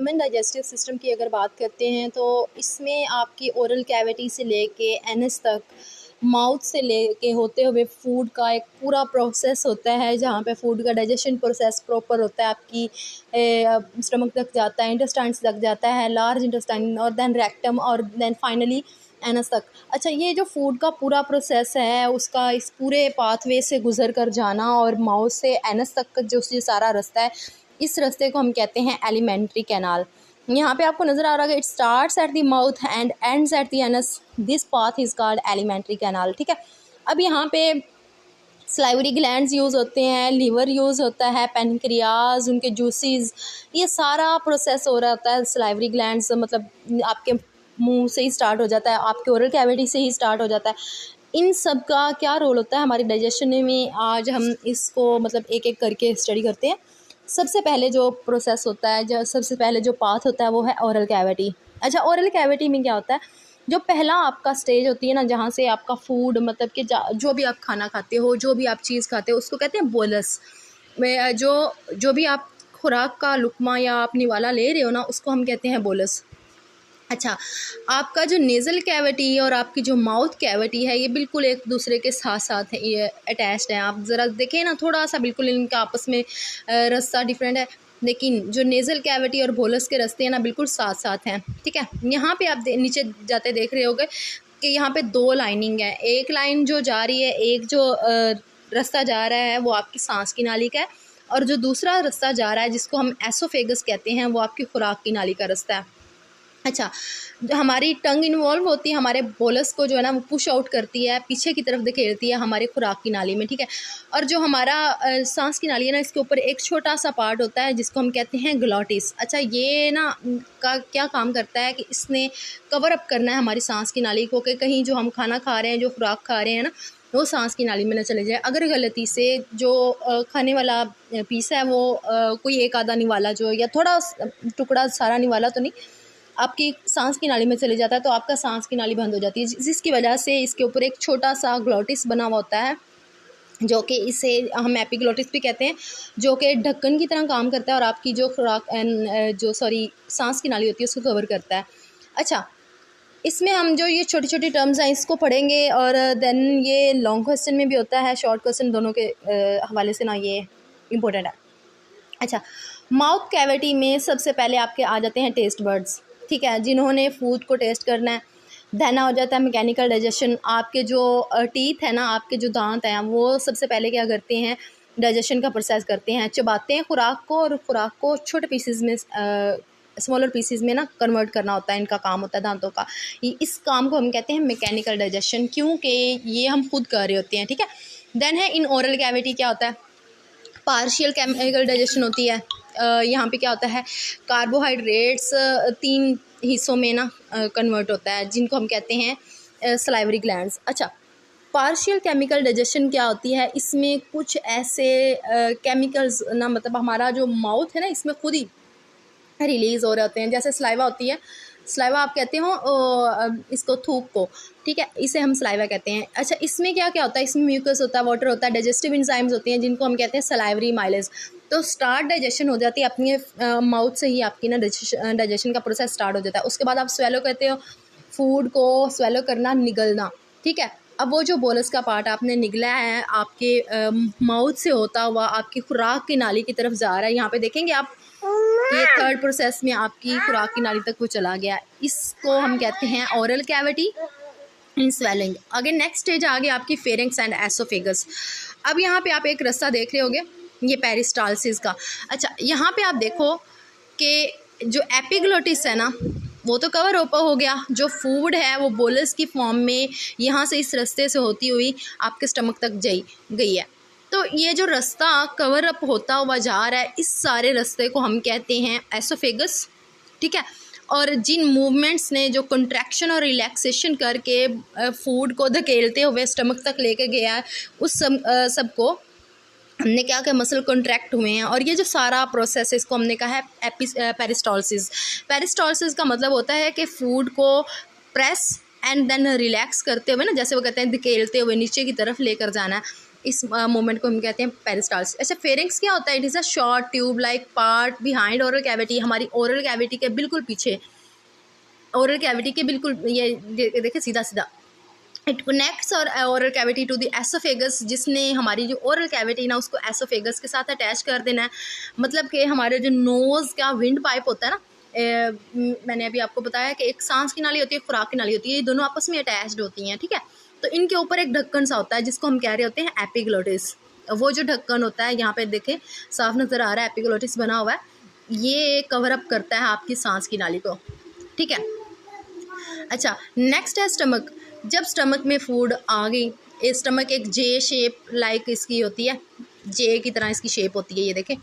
Human digestive system की अगर बात करते हैं तो इसमें आपकी ओरल कैविटी से लेके एनस तक, माउथ से लेके होते हुए फूड का एक पूरा प्रोसेस होता है, जहाँ पे फूड का डाइजेशन प्रोसेस प्रॉपर होता है, आपकी स्टमक तक जाता है, इंटेस्टाइन्स तक जाता है, लार्ज इंटेस्टाइन और देन रेक्टम और देन फाइनली एनस तक। अच्छा, ये जो फूड का पूरा प्रोसेस है उसका इस पूरे पाथवे से गुजर कर जाना और माउथ से एनस तक का जो सारा रास्ता है, इस रास्ते को हम कहते हैं एलिमेंट्री कैनाल। यहाँ पे आपको नज़र आ रहा है, it starts at the mouth and ends at the anus, this path is called alimentary canal. ठीक है, अब यहाँ पे सलाइवरी ग्लैंड्स यूज़ होते हैं, लीवर यूज़ होता है, पेनक्रियाज, उनके जूसेस, ये सारा प्रोसेस हो रहा होता है। सलाइवरी ग्लैंड्स मतलब आपके मुंह से ही स्टार्ट हो जाता है, आपके ओरल कैविटी से ही स्टार्ट हो जाता है। इन सब का क्या रोल होता है हमारी डाइजेशन में, आज हम इसको मतलब एक एक करके स्टडी करते हैं। सबसे पहले जो प्रोसेस होता है, जो सबसे पहले जो पाथ होता है वो है ओरल कैविटी। अच्छा, ओरल कैविटी में क्या होता है, जो पहला आपका स्टेज होती है ना, जहाँ से आपका फूड मतलब कि जो भी आप खाना खाते हो, जो भी आप चीज़ खाते हो, उसको कहते हैं बोलस में। जो भी आप खुराक का लुकमा या आप निवाला ले रहे हो ना, उसको हम कहते हैं बोलस। अच्छा, आपका जो नेज़ल कैविटी और आपकी जो माउथ कैविटी है, ये बिल्कुल एक दूसरे के साथ साथ है, ये अटैच्ड है। आप ज़रा देखें ना, थोड़ा सा बिल्कुल इनका आपस में रास्ता डिफरेंट है, लेकिन जो नेज़ल कैविटी और बोलस के रास्ते हैं ना, बिल्कुल साथ साथ हैं। ठीक है, यहाँ पे आप नीचे जाते देख रहे होगे कि यहाँ पे दो लाइनिंग है, एक लाइन जो जा रही है, एक जो रास्ता जा रहा है वो आपकी सांस की नाली का है, और जो दूसरा रास्ता जा रहा है जिसको हम एसोफेगस कहते हैं, वो आपकी खुराक की नाली का रास्ता है। अच्छा, जो हमारी टंग इन्वॉल्व होती है, हमारे बोलस को जो है ना वो पुश आउट करती है, पीछे की तरफ धकेलती है हमारे खुराक की नाली में। ठीक है, और जो हमारा सांस की नाली है ना, इसके ऊपर एक छोटा सा पार्ट होता है जिसको हम कहते हैं ग्लॉटिस। अच्छा, ये ना का क्या काम करता है कि इसने कवर अप करना है हमारी सांस की नाली को, कि कहीं जो हम खाना खा रहे हैं, जो खुराक खा रहे हैं ना, वो सांस की नाली में न चले जाए। अगर गलती से जो खाने वाला पीस है वो कोई एक आधा निवाला जो या थोड़ा टुकड़ा सारा निवाला तो नहीं, आपकी सांस की नाली में चले जाता है, तो आपका सांस की नाली बंद हो जाती है, जिसकी वजह से इसके ऊपर एक छोटा सा ग्लॉटिस बना हुआ होता है, जो कि इसे हम एपिग्लॉटिस भी कहते हैं, जो कि ढक्कन की तरह काम करता है और आपकी जो खुराक सांस की नाली होती है उसको कवर करता है। अच्छा, इसमें हम जो ये छोटी छोटी टर्म्स हैं इसको पढ़ेंगे, और देन ये लॉन्ग क्वेश्चन में भी होता है, शॉर्ट क्वेश्चन, दोनों के हवाले से ना ये इम्पोर्टेंट है। अच्छा, माउथ कैविटी में सबसे पहले आपके आ जाते हैं टेस्ट बर्ड्स। ठीक है, जिन्होंने फूड को टेस्ट करना है। देन हो जाता है मैकेनिकल डाइजेशन, आपके जो टीथ है ना, आपके जो दांत हैं, वो सबसे पहले क्या करते हैं, डाइजेशन का प्रोसेस करते हैं, चबाते हैं खुराक को, और खुराक को छोटे पीसेस में स्मॉलर पीसेस में ना कन्वर्ट करना होता है, इनका काम होता है दांतों का। इस काम को हम कहते हैं मैकेनिकल डाइजेशन, क्योंकि ये हम खुद कर रहे होते हैं। ठीक है, देन है इन ओरल कैविटी क्या होता है, पार्शियल केमिकल डाइजेशन होती है। यहाँ पे क्या होता है, कार्बोहाइड्रेट्स 3 हिस्सों में ना कन्वर्ट होता है, जिनको हम कहते हैं सलाइवरी ग्लैंड्स। अच्छा, पार्शियल केमिकल डाइजेशन क्या होती है, इसमें कुछ ऐसे केमिकल्स ना, मतलब हमारा जो माउथ है ना, इसमें खुद ही रिलीज़ हो रहे होते हैं। जैसे सलाइवा होती है, सलाइवा आप कहते हो इसको थूक को, ठीक है, इसे हम सलाइवा कहते हैं। अच्छा, इसमें क्या क्या होता है, इसमें म्यूकस होता है, वाटर होता है, डाइजेस्टिव एंजाइम्स होती हैं, जिनको हम कहते हैं सलाइवरी माइलेज। तो स्टार्ट डाइजेशन हो जाती है अपनी माउथ से ही, आपकी ना डाइजेशन का प्रोसेस स्टार्ट हो जाता है। उसके बाद आप स्वेलो कहते हो, फूड को स्वेलो करना, निगलना। ठीक है, अब वो जो बोलस का पार्ट आपने निगला है, आपके माउथ से होता हुआ आपकी खुराक की नाली की तरफ जा रहा है। यहाँ पे देखेंगे आप, ये थर्ड प्रोसेस में आपकी खुराक की नाली तक वो चला गया। इसको हम कहते हैं ओरल कैविटी इन स्वेलिंग। आगे नेक्स्ट स्टेज आ गया आपकी फेरिंक्स एंड एसोफेगस। अब यहाँ पे आप एक रास्ता देख रहे होगे, ये पेरिस्टालसिस का। अच्छा, यहाँ पे आप देखो कि जो एपिग्लोटिस है ना, वो तो कवर ओपन हो गया, जो फूड है वो बोलस की फॉर्म में यहाँ से इस रास्ते से होती हुई आपके स्टमक तक गई है। तो ये जो रास्ता कवर अप होता हुआ जा रहा है, इस सारे रास्ते को हम कहते हैं एसोफेगस। ठीक है, और जिन मूवमेंट्स ने जो कंट्रैक्शन और रिलैक्सेशन करके फूड को धकेलते हुए स्टमक तक लेके गया है, उस सब को हमने क्या कहा, मसल कॉन्ट्रैक्ट हुए हैं। और ये जो सारा प्रोसेस है, इसको हमने कहा है पेरिस्टालसिस। पेरिस्टालसिस का मतलब होता है कि फूड को प्रेस एंड देन रिलैक्स करते हुए ना, जैसे वो कहते हैं धकेलते हुए नीचे की तरफ लेकर जाना है, इस मोमेंट को हम कहते हैं पेरिस्टाल्सिस। अच्छा, फेरिंक्स क्या होता है? It is a short tube like part behind oral cavity, हमारी ओरल कैविटी के बिल्कुल पीछे, ओरल कैविटी के बिल्कुल ये देखिए सीधा सीधा। इट कनेक्ट्स और oral cavity to the oesophagus, जिसने हमारी जो ओरल कैविटी ना उसको एसोफेगस के साथ अटैच कर देना है। मतलब कि हमारे जो नोज़ का विंड पाइप होता है ना, मैंने अभी आपको बताया कि एक सांस की नाली होती है, एक खुराक की नाली होती है, ये दोनों आपस में अटैच्ड होती हैं, ठीक है। तो इनके ऊपर एक ढक्कन सा होता है जिसको हम कह रहे होते हैं एपिग्लोटिस। वो जो ढक्कन होता है, यहाँ पे देखें साफ नज़र आ रहा है, एपिग्लोटिस बना हुआ है, ये कवर अप करता है आपकी सांस की नाली को, ठीक है। अच्छा, नेक्स्ट है स्टमक। जब स्टमक में फूड आ गई, स्टमक एक जे शेप लाइक इसकी होती है, जे की तरह इसकी शेप होती है, ये देखें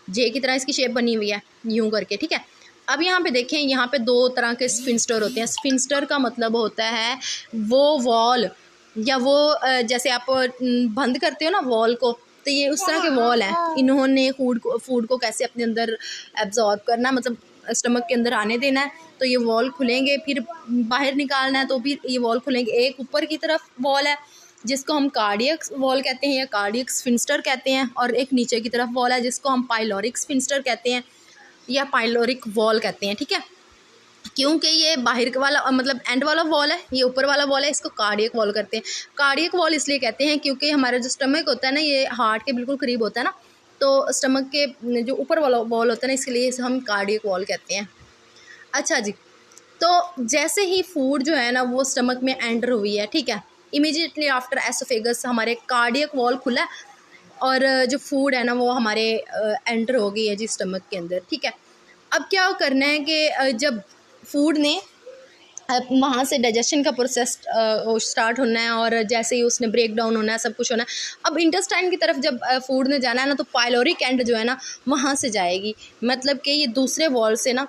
जे की तरह इसकी शेप बनी हुई है यूं करके, ठीक है। अब यहाँ पे देखें, यहाँ पे दो तरह के स्फिंक्टर होते हैं। स्फिंक्टर का मतलब होता है वो वॉल, या वो जैसे आप बंद करते हो ना वॉल को, तो ये उस तरह के वॉल हैं। इन्होंने फूड को कैसे अपने अंदर एब्जॉर्ब करना, मतलब स्टमक के अंदर आने देना है, तो ये वॉल खुलेंगे, फिर बाहर निकालना है तो भी ये वॉल खुलेंगे। एक ऊपर की तरफ वॉल है जिसको हम कार्डियक वॉल कहते हैं या कार्डियक स्फिंक्टर कहते हैं, और एक नीचे की तरफ वॉल है जिसको हम पाइलोरिक स्फिंक्टर कहते हैं या पाइलोरिक वॉल कहते हैं, ठीक है। क्योंकि ये बाहर का वाला मतलब एंड वाला वॉल है, ये ऊपर वाला वॉल है, इसको कार्डियक वॉल करते हैं। कार्डियक वॉल इसलिए कहते हैं क्योंकि हमारा जो स्टमक होता है ना, ये हार्ट के बिल्कुल करीब होता है ना, तो स्टमक के जो ऊपर वाला वॉल होता है ना, इसलिए इसे हम कार्डियक वॉल कहते हैं। अच्छा जी, तो जैसे ही फूड जो है ना वो स्टमक में एंटर हुई है, ठीक है, इमीडिएटली आफ्टर एसोफेगस हमारे कार्डियक वॉल खुला है और जो फूड है ना वो हमारे एंटर हो गई है जी स्टमक के अंदर, ठीक है। अब क्या करना है कि जब फूड ने वहाँ से डाइजेशन का प्रोसेस स्टार्ट होना है और जैसे ही उसने ब्रेक डाउन होना है, सब कुछ होना है। अब इंटेस्टाइन की तरफ जब फूड ने जाना है ना, तो पाइलोरिक एंड जो है ना वहाँ से जाएगी, मतलब कि ये दूसरे वॉल से ना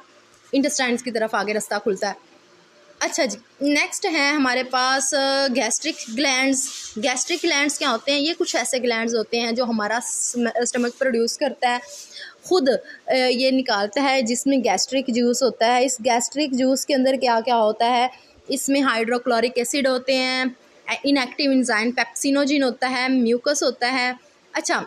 इंटेस्टाइन्स की तरफ आगे रास्ता खुलता है। अच्छा जी, नेक्स्ट है हमारे पास गैस्ट्रिक ग्लैंड्स। गैस्ट्रिक ग्लैंड्स क्या होते हैं? ये कुछ ऐसे ग्लैंड्स होते हैं जो हमारा स्टमक प्रोड्यूस करता है, खुद ये निकालता है, जिसमें गैस्ट्रिक जूस होता है। इस गैस्ट्रिक जूस के अंदर क्या क्या होता है? इसमें हाइड्रोक्लोरिक एसिड होते हैं, इनएक्टिव एंजाइम पेप्सिनोजिन होता है, म्यूकस होता है। अच्छा,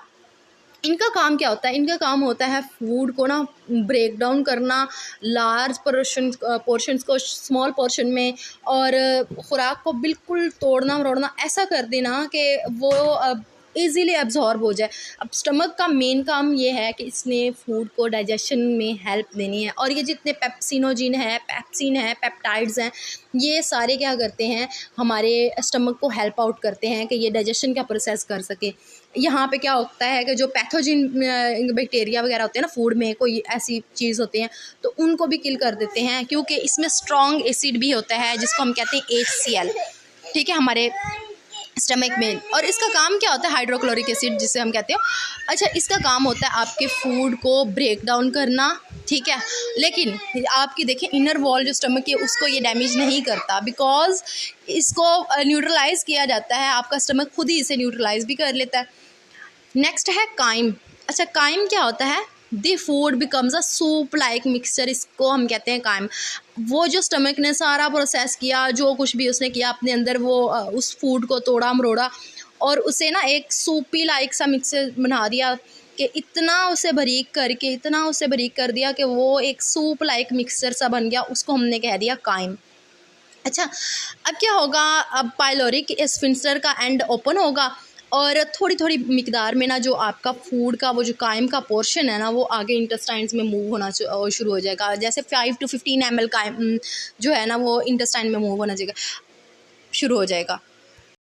इनका काम क्या होता है? इनका काम होता है फूड को ना ब्रेक डाउन करना, लार्ज पोर्शंस को स्मॉल पोर्शन में, और खुराक को बिल्कुल तोड़ना मरोड़ना, ऐसा कर देना कि वो ईज़िली एब्जॉर्ब हो जाए। अब स्टमक का मेन काम ये है कि इसने फूड को डाइजेशन में हेल्प देनी है, और ये जितने पेप्सिनोजिन है, पेप्सिन है, पेप्टाइड्स हैं, ये सारे क्या करते हैं? हमारे स्टमक को हेल्प आउट करते हैं कि ये डाइजेशन का प्रोसेस कर सके। यहाँ पे क्या होता है कि जो पैथोजिन बैक्टीरिया वगैरह होते हैं ना फूड में, कोई ऐसी चीज़ होती हैं, तो उनको भी किल कर देते हैं, क्योंकि इसमें स्ट्रॉन्ग एसिड भी होता है जिसको हम कहते हैं HCl, ठीक है, हमारे स्टमक में। और इसका काम क्या होता है? हाइड्रोक्लोरिक एसिड जिसे हम कहते हैं। अच्छा, इसका काम होता है आपके फूड को ब्रेक डाउन करना, ठीक है, लेकिन आपकी देखें इनर वॉल जो स्टमक की उसको ये डैमेज नहीं करता, बिकॉज इसको न्यूट्रलाइज़ किया जाता है, आपका स्टमक खुद ही इसे न्यूट्रलाइज़ भी कर लेता है। नेक्स्ट है काइम। अच्छा, काइम क्या होता है? The food becomes a soup like mixture, इसको हम कहते हैं काइम। वो जो स्टमक ने सारा प्रोसेस किया, जो कुछ भी उसने किया अपने अंदर, वो उस फूड को तोड़ा मरोड़ा और उसे ना एक सूपी लाइक सा मिक्सचर बना दिया, कि इतना उसे बारीक कर दिया कि वो एक सूप लाइक मिक्सचर सा बन गया, उसको हमने कह दिया काइम। अच्छा, अब क्या होगा? अब पाइलोरिक स्फिंक्टर का एंड ओपन होगा और थोड़ी थोड़ी मिकदार में ना जो आपका फूड का वो जो काइम का पोर्शन है ना, वो आगे इंटेस्टाइन्स में मूव होना शुरू हो जाएगा। जैसे 5 to 15 ml काइम जो है ना वो इंटेस्टाइन में मूव होना शुरू हो जाएगा।